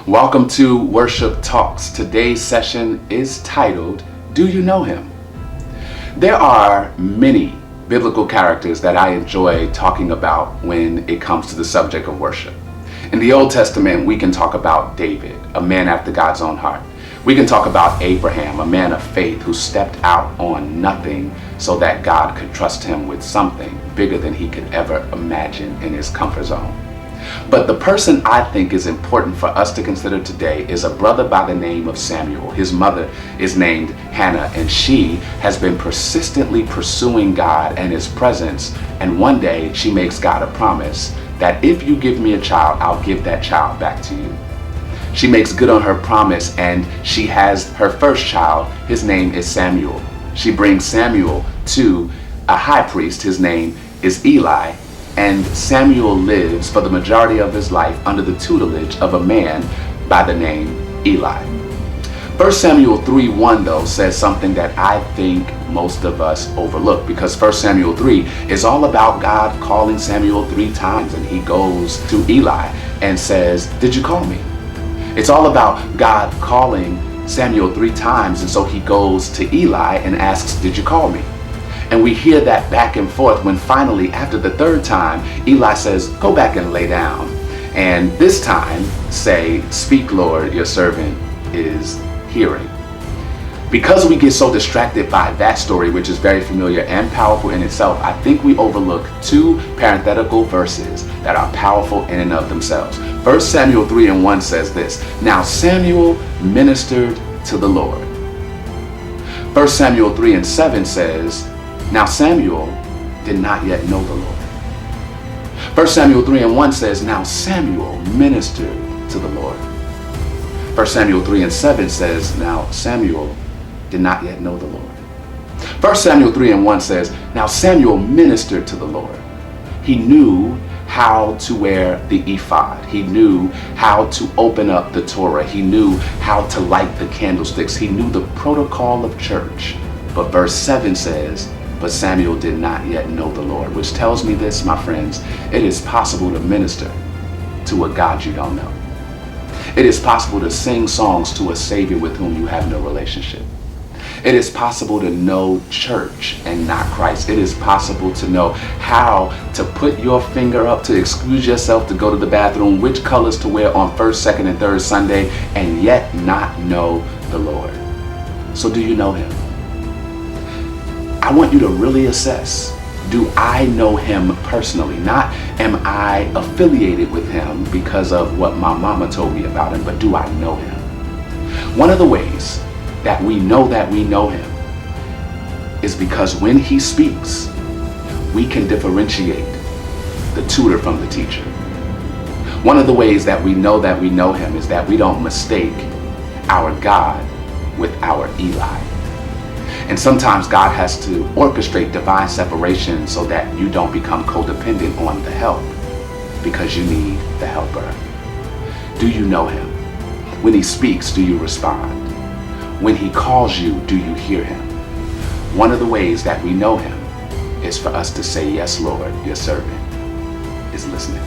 Welcome to Worship Talks. Today's session is titled, Do You Know Him? There are many biblical characters that I enjoy talking about when it comes to the subject of worship. In the Old Testament, we can talk about David, a man after God's own heart. We can talk about Abraham, a man of faith who stepped out on nothing so that God could trust him with something bigger than he could ever imagine in his comfort zone. But the person I think is important for us to consider today is a brother by the name of Samuel. His mother is named Hannah, and she has been persistently pursuing God and his presence. And one day she makes God a promise that if you give me a child, I'll give that child back to you. She makes good on her promise, and she has her first child. His name is Samuel. She brings Samuel to a high priest. His name is Eli. And Samuel lives for the majority of his life under the tutelage of a man by the name Eli. 1 Samuel 3:1 though says something that I think most of us overlook, because 1 Samuel 3 is all about God calling Samuel 3 times, and he goes to Eli and says, "Did you call me?" It's all about God calling Samuel 3 times, and so he goes to Eli and asks, "Did you call me?" And we hear that back and forth when finally, after the third time, Eli says, "Go back and lay down." And this time say, "Speak, Lord, your servant is hearing." Because we get so distracted by that story, which is very familiar and powerful in itself, I think we overlook two parenthetical verses that are powerful in and of themselves. 1 Samuel 3:1 says this, "Now Samuel ministered to the Lord." 1 Samuel 3:7 says, "Now Samuel did not yet know the Lord." 1 Samuel 3:1 says, "Now Samuel ministered to the Lord." 1 Samuel 3:7 says, "Now Samuel did not yet know the Lord." 1 Samuel 3:1 says, "Now Samuel ministered to the Lord." He knew how to wear the ephod. He knew how to open up the Torah. He knew how to light the candlesticks. He knew the protocol of church. But verse 7 says, "But Samuel did not yet know the Lord," which tells me this, my friends: it is possible to minister to a God you don't know. It is possible to sing songs to a Savior with whom you have no relationship. It is possible to know church and not Christ. It is possible to know how to put your finger up to excuse yourself to go to the bathroom, which colors to wear on first, second, and third Sunday, and yet not know the Lord. So do you know him? I want you to really assess, do I know him personally? Not am I affiliated with him because of what my mama told me about him, but do I know him? One of the ways that we know him is because when he speaks, we can differentiate the tutor from the teacher. One of the ways that we know him is that we don't mistake our God with our Eli. And sometimes God has to orchestrate divine separation so that you don't become codependent on the help, because you need the helper. Do you know him? When he speaks, do you respond? When he calls you, do you hear him? One of the ways that we know him is for us to say, "Yes, Lord, your servant is listening."